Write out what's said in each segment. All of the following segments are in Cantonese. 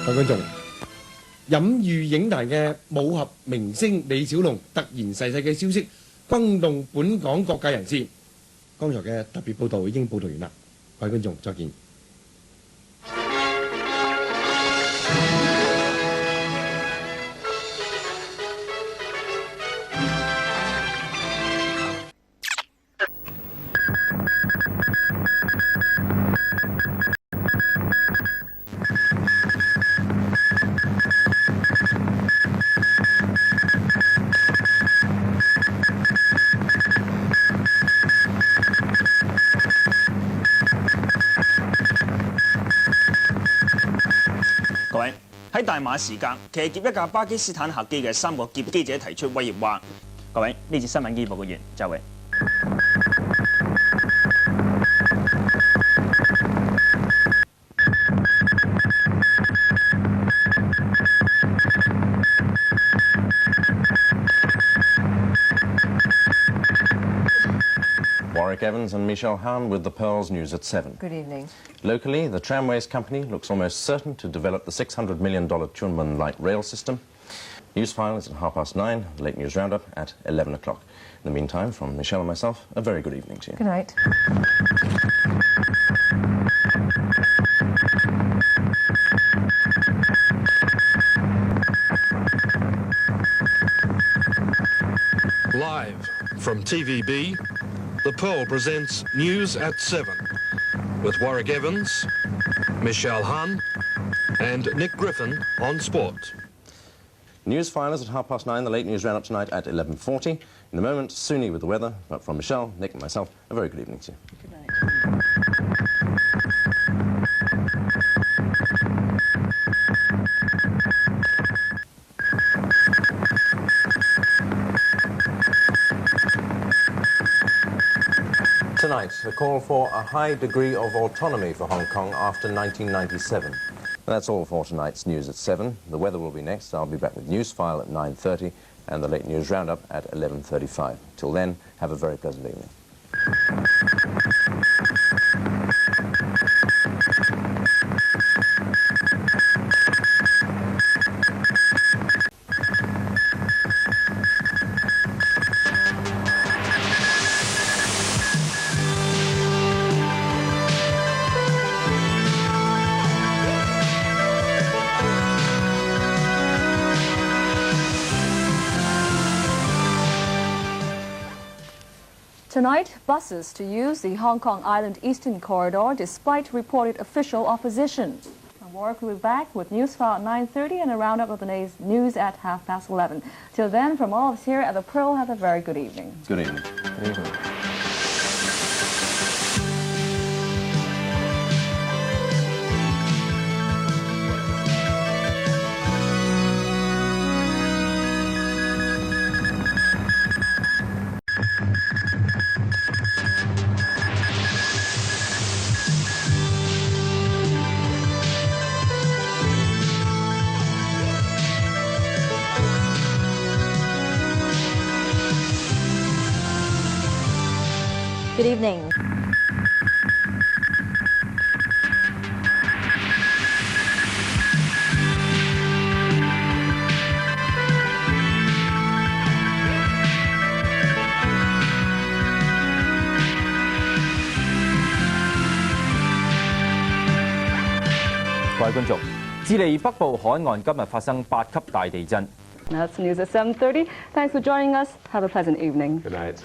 各位觀眾，飲譽影壇嘅武俠明星李小龍突然逝世嘅消息，轟動本港各界人士。剛才嘅特別報導已經報導完啦，各位觀眾再見。各位喺大馬時間騎劫一架巴基斯坦客機嘅3個劫機者提出威脅話：各位，呢節新聞機報告員周偉。Warwick Evans and Michelle Hahn with the Pearls News at 7. Good evening. Locally, the Tramways Company looks almost certain to develop the $600 million Chunman light rail system. Newsfile is at 9:30, the late news roundup at 11 o'clock. In the meantime, from Michelle and myself, a very good evening to you. Good night. Live from TVB, The Pearl presents News at 7 with Warwick Evans, Michelle Hahn and Nick Griffin on sport. Newsfile is at 9:30, the late news roundup tonight at 11:40. In a moment, Suni with the weather, but from Michelle, Nick and myself, a very good evening to you. Good night. Tonight, a call for a high degree of autonomy for Hong Kong after 1997. That's all for tonight's News at 7. The weather will be next. I'll be back with Newsfile at 9:30 and the late news roundup at 11:35. Till then, have a very pleasant evening. Tonight, buses to use the Hong Kong Island Eastern Corridor despite reported official opposition. Warwick will be back with Newsfile at 9:30 and a roundup of the day's news at 11:30. Till then, from all of us here at the Pearl, have a very good evening. Good evening. Good evening. Good evening.各位觀眾，智利北部海岸今日發生8級大地震。 That's news at 7:30. Thanks for joining us. Have a pleasant evening. Good night.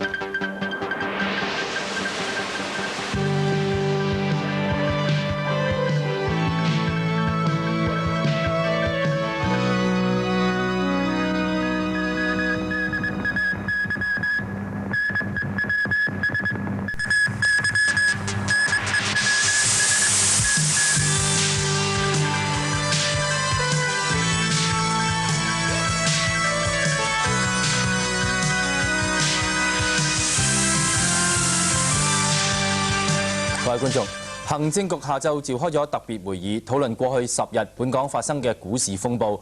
各位觀眾，行政局下晝召開咗特別會議，討論過去10日本港發生嘅股市風暴。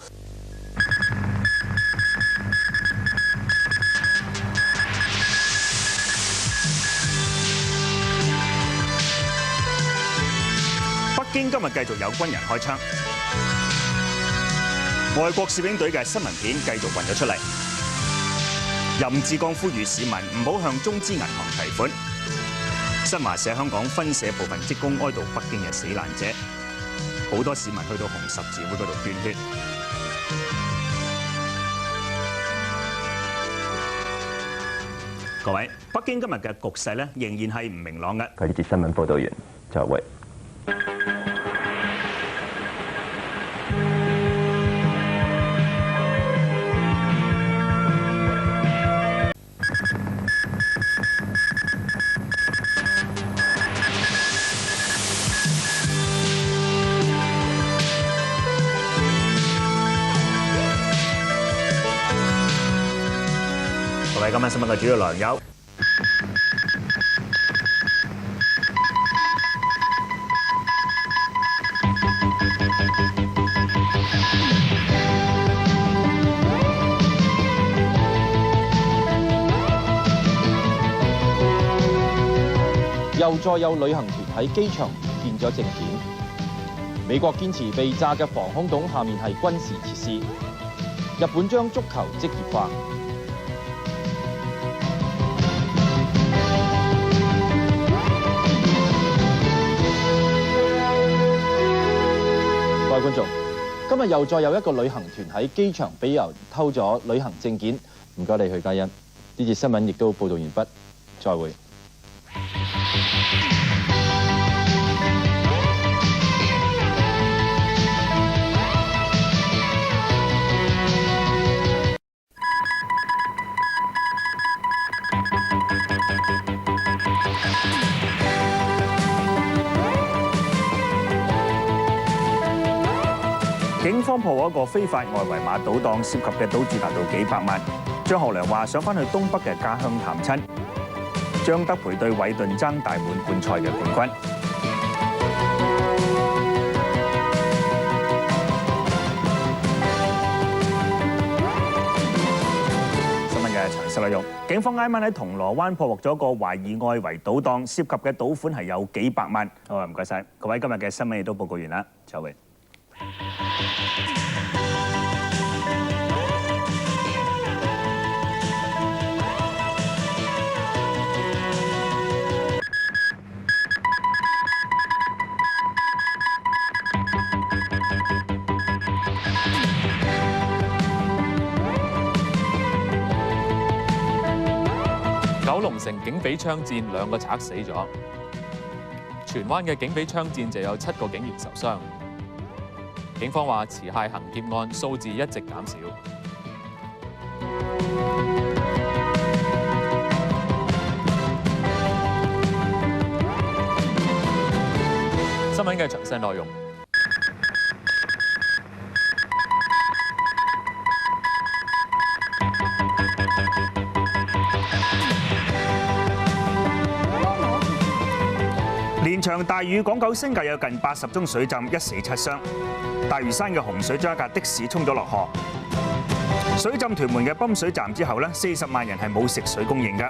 北京今日繼續有軍人開槍。外國攝影隊嘅新聞片繼續運咗出嚟。任志剛呼籲市民唔好向中資銀行提款。新華社香港分社部分職工哀悼北京嘅死難者，好多市民去到紅十字會嗰度捐血。各位，北京今日嘅局勢咧仍然係唔明朗嘅。佢呢節新聞報導完就會。各位，今晚新聞嘅主要內容有：又再有旅行團喺機場唔見咗證件。美國堅持被炸嘅防空洞下面係軍事設施。日本將足球職業化。各位觀眾，今日又再有一個旅行團喺機場俾人偷咗旅行證件。唔該你許嘉欣，呢節新聞亦都報導完畢，再會。警方破獲一個非法外圍碼賭檔，涉及嘅賭注達到幾百萬。張學良話想翻去東北嘅家鄉探親。張德培對韋頓爭大滿貫賽嘅冠軍。新聞嘅詳細內容，警方挨晚喺銅鑼灣破獲咗一個懷疑外圍賭檔，涉及嘅賭款係有幾百萬。好啊，唔該晒，各位，今日嘅新聞亦都報告完啦，再會。九龍城警匪槍戰，2個賊死咗。荃灣嘅警匪槍戰就有7個警員受傷。警方話持械行劫案數字一直減少。新聞嘅詳細內容。連場大雨，港九新界有近80宗水浸，一死7傷。大嶼山嘅洪水將一架的士沖咗落河。水浸屯門嘅泵水站之後咧，40萬人係冇食水供應㗎。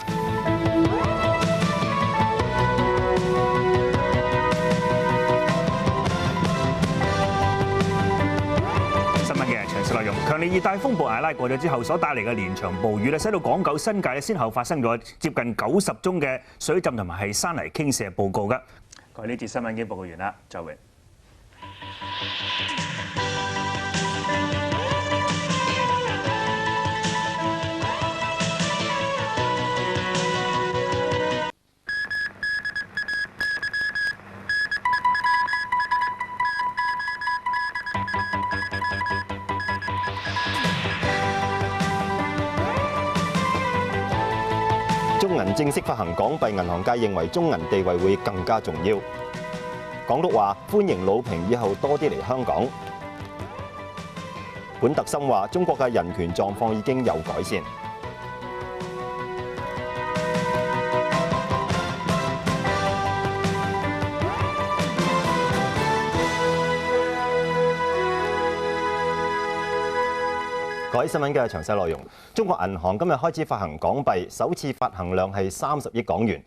新聞嘅詳細內容，強烈熱帶風暴艾拉過咗之後所帶嚟嘅連場暴雨咧，使到港九新界咧先後發生咗接近90宗嘅水浸同埋係山泥傾瀉報告㗎。各位，呢節新聞已經報告完啦，再會。中銀正式發行港幣，銀行界認為中銀地位會更加重要。港督話歡迎魯平以後多啲嚟香港。本特森話中國嘅人權狀況已經有改善。各位，新聞嘅詳細內容，中國銀行今日開始發行港幣，首次發行量係30億港元。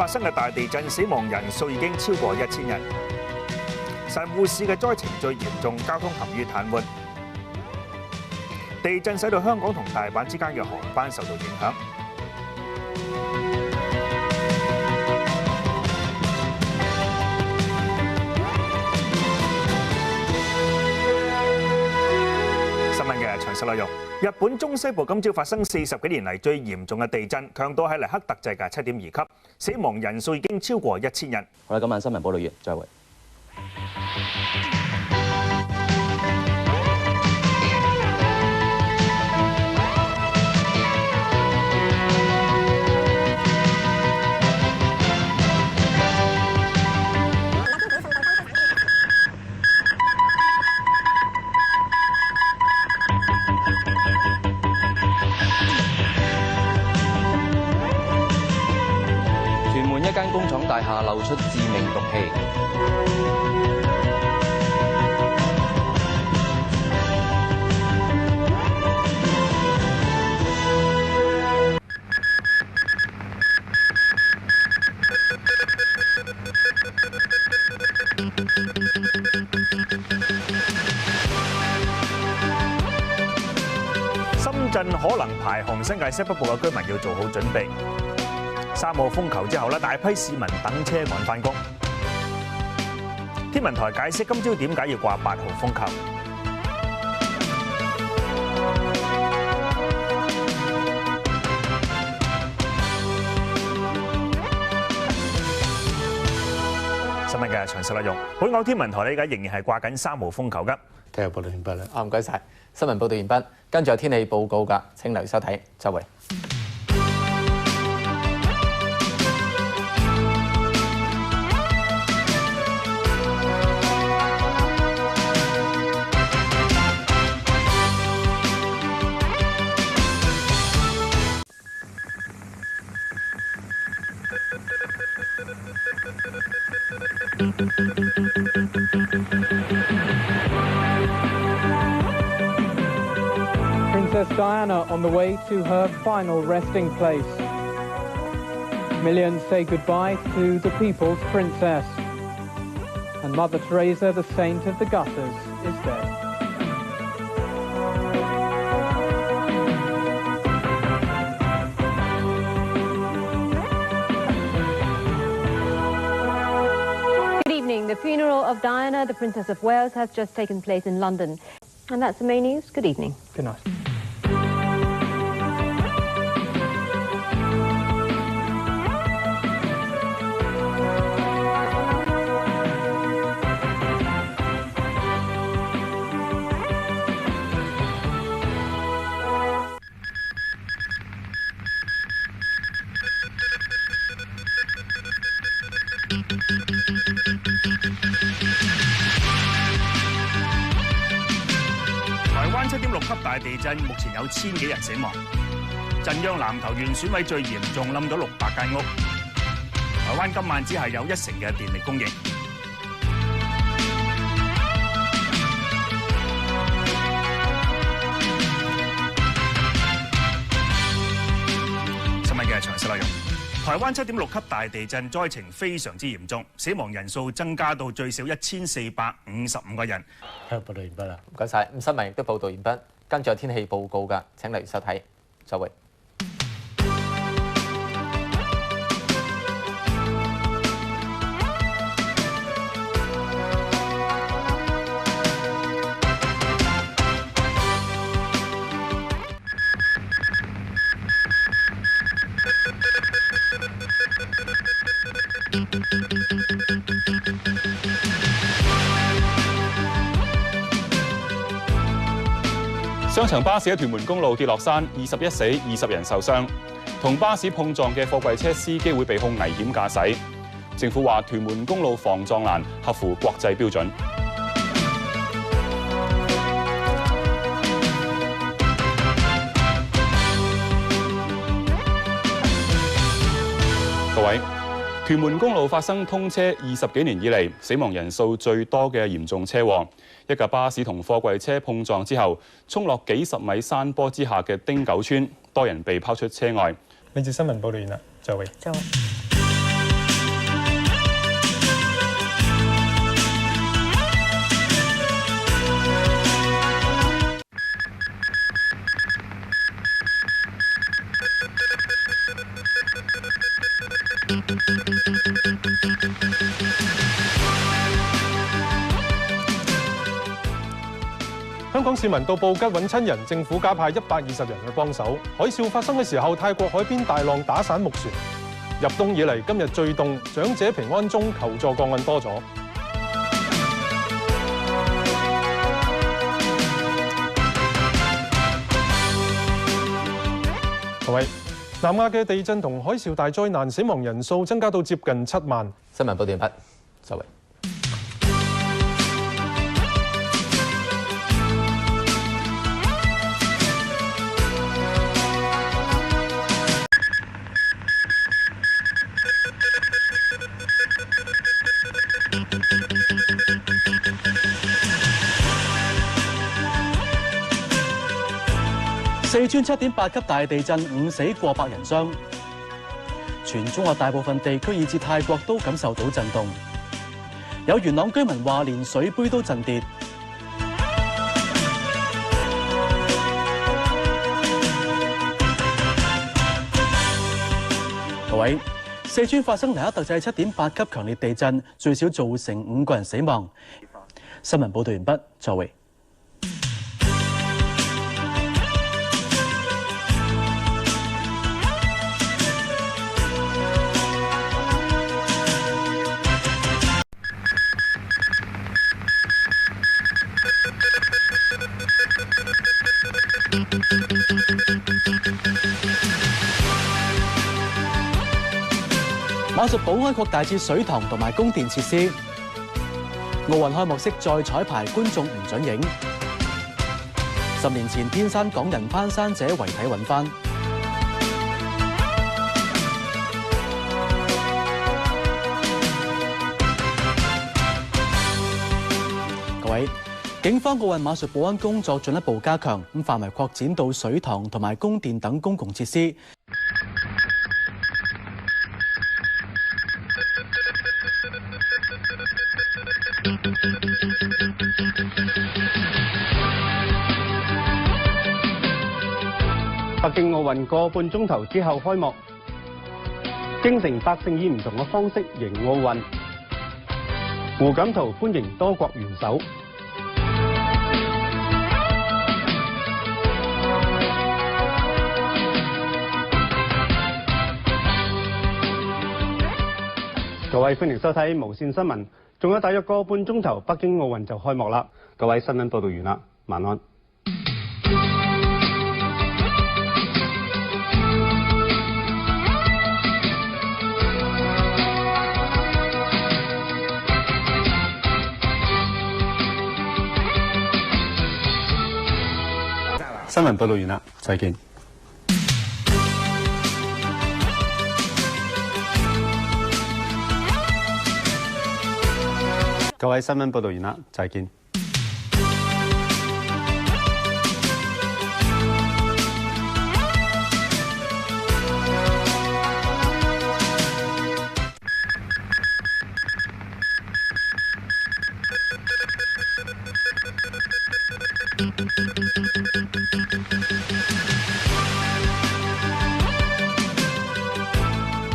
發生嘅大地震，死亡人數已經超過1000人。神戶市嘅災情最嚴重，交通陷於癱瘓。地震使到香港同大阪之間嘅航班受到影響。新聞嘅詳細內容：日本中西部今朝發生40幾年嚟最嚴重嘅地震，強度係黎克特制嘅7.2級，死亡人數已經超過1000人。好啦，今晚新聞報道完，再會。屯門一間工廠大廈漏出致命毒氣。深圳可能排洪，新界西北部嘅居民要做好準備。3號風球之後咧，大批市民等車趕返工。天文台解釋今朝點解要掛8號風球。新聞嘅詳細內容，本港天文台呢，而家仍然係掛緊3號風球㗎。聽日報道完畢啦。唔該晒，新聞報道完畢，跟住有天氣報告㗎，請留意收睇。周圍。Princess Diana on the way to her final resting place. Millions say goodbye to the people's princess. And Mother Teresa, the saint of the gutters, is dead. Good evening. The funeral of Diana, the Princess of Wales, has just taken place in London. And that's the main news. Good evening. Good night.7.6級大地震，目前有1000幾人死亡。震央南投縣損毀最嚴重，冧咗600間屋。台灣今晚只係有1成嘅電力供應。新聞嘅詳細內容。台灣7.6級大地震災情非常之嚴重，死亡人數增加到最少1455個人。聽日報道完畢啦。唔該晒，咁新聞亦都報道完畢，跟住有天氣報告㗎，請留意收睇。再會。雙層巴士喺屯門公路跌落山，21死20人受傷。同巴士碰撞嘅貨櫃車司機會被控危險駕駛。政府話屯門公路防撞欄合乎國際標準。各位，屯門公路發生通車20幾年以嚟死亡人數最多嘅嚴重車禍。一架巴士同貨櫃車碰撞之後，衝落幾十米山坡之下嘅汀九村，多人被拋出車外。呢節新聞報道完啦，再會。再會。香港市民到布吉揾親人，政府加派120人去幫手。海嘯發生嘅時候，泰國海邊大浪打散木船。入冬以嚟，今日最凍，長者平安鐘求助個案多咗。各位，南亞嘅地震同海嘯大災難，死亡人數增加到接近7萬。新聞報道完畢，收尾。四川7.8級大地震，5死過百人傷。全中國大部分地區以至泰國都感受到震動。有元朗居民話，連水杯都震跌。各位，四川發生黎克特制7.8級強烈地震，最少造成5個人死亡。新聞報道完畢，再會。馬術保安擴大至水塘同埋供電設施。奧運開幕式再彩排，觀眾唔准影。10年前天山港人攀山者遺體揾翻。各位，警方奧運馬術保安工作進一步加強，咁範圍擴展到水塘同埋供電等公共設施。北京奧運個半鐘頭之後開幕，京城百姓以唔同嘅方式迎奧運。胡錦濤歡迎多國元首。各位歡迎收睇無線新聞，仲有大約個半鐘頭，北京奧運就開幕啦。各位新聞報道完啦，晚安。新聞報道完啦，再見。各位新聞報道完啦，再見。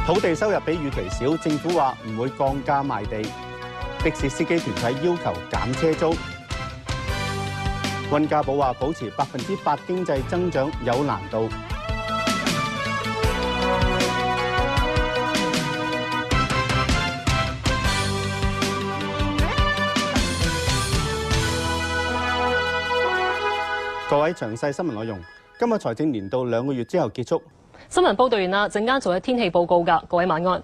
土地收入比預期少，政府話唔會降價賣地。的士司機團體要求減車租。溫家寶話保持8%經濟增長有難度。各位，詳細新聞內容，今日財政年度2個月之後結束。新聞報道完啦，陣間仲有天氣報告㗎，各位晚安。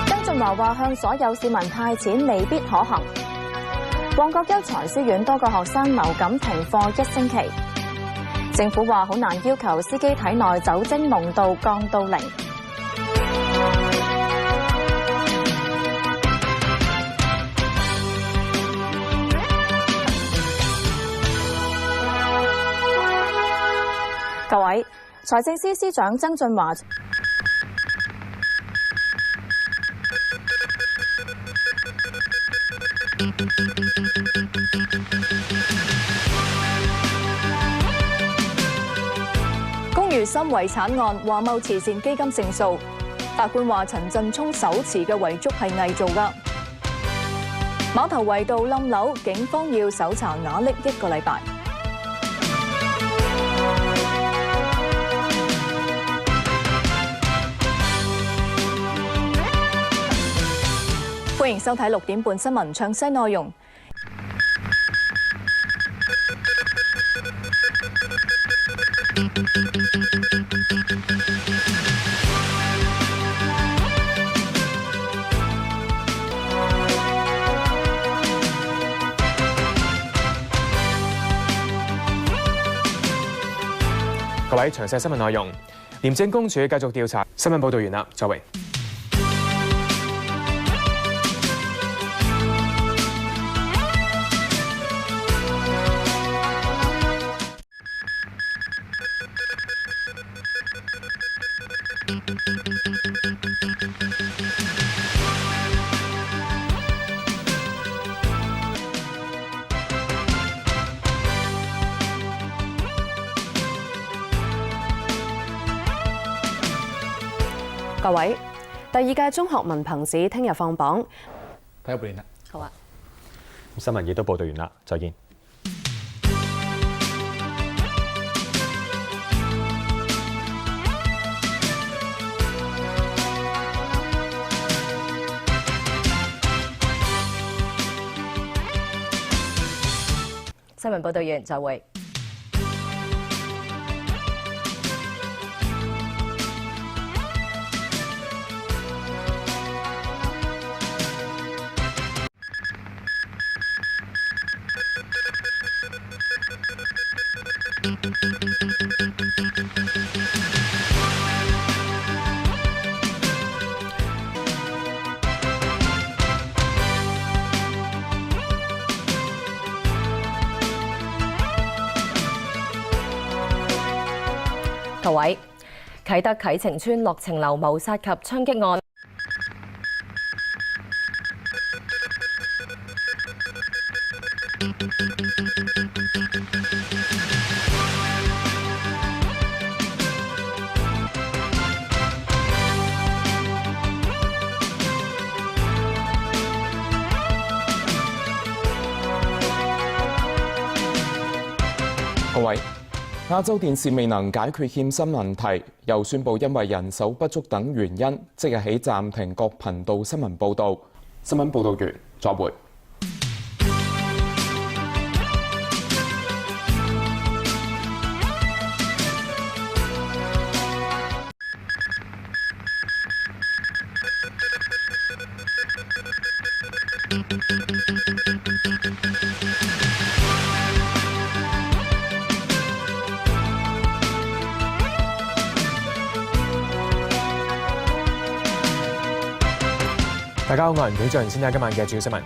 曾俊華話向所有市民派錢未必可行。旺角優才書院多個學生流感停課1星期。政府話好難要求司機體內酒精濃度降到0。各位，財政司司長曾俊華如森遺產案，華懋慈善基金勝訴，法官話陳振聰手持嘅遺囑係偽造㗎。碼頭圍道冧樓，警方要搜查瓦礫1個禮拜。歡迎收睇6點半新聞，詳細內容。各位，詳細新聞內容，廉政公署繼續調查。新聞報導完啦，周榮。各位，第2屆中學文憑試聽日放榜，睇下半年啦。好啊。新聞亦都報導完啦，再見。新聞報導完就會。各位，啟德啟晴邨樂晴樓謀殺及槍擊案，各位，亞洲電視未能解決欠薪問題，又宣布因為人手不足等原因，即日起暫停各頻道新聞報導。新聞報導完，再會。大家好，我係袁景俊，先睇今晚嘅主要新聞。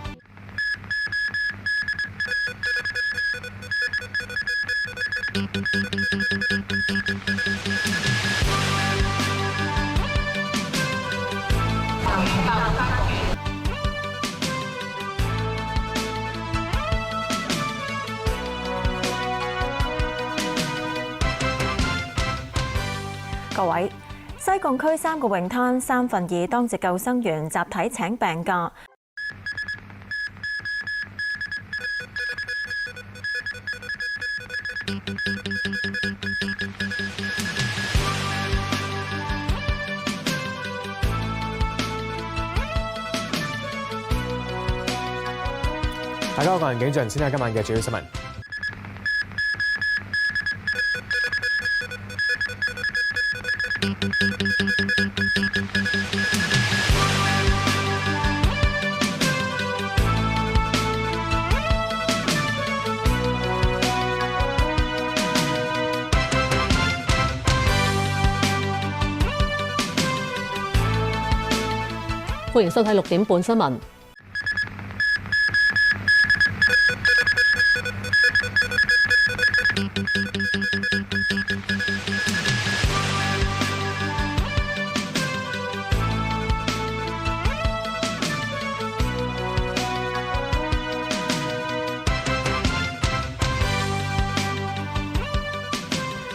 各位，西貢區3個泳灘2/3當值救生員集體請病假。大家好，我係景俊，先睇今晚嘅主要新聞。歡迎收睇6點半新聞。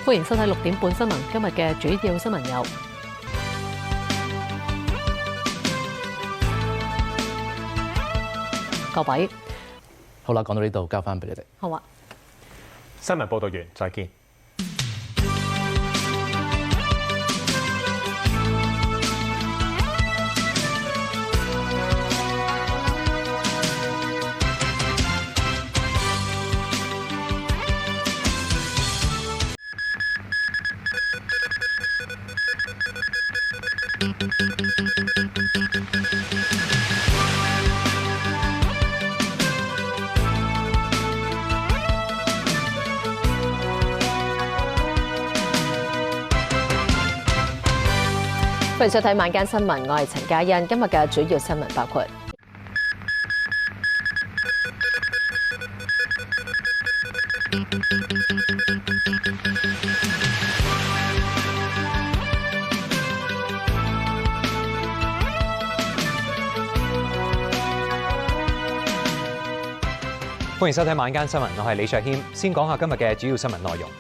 歡迎收睇6點半新聞。今日嘅主要新聞有：各位，好啦，講到呢度，交翻俾你哋。好啊。新聞報導完，再見。歡迎收睇晚間新聞，我係陳嘉欣。今日嘅主要新聞包括：歡迎收睇晚間新聞，我係李卓謙。先講下今日嘅主要新聞內容。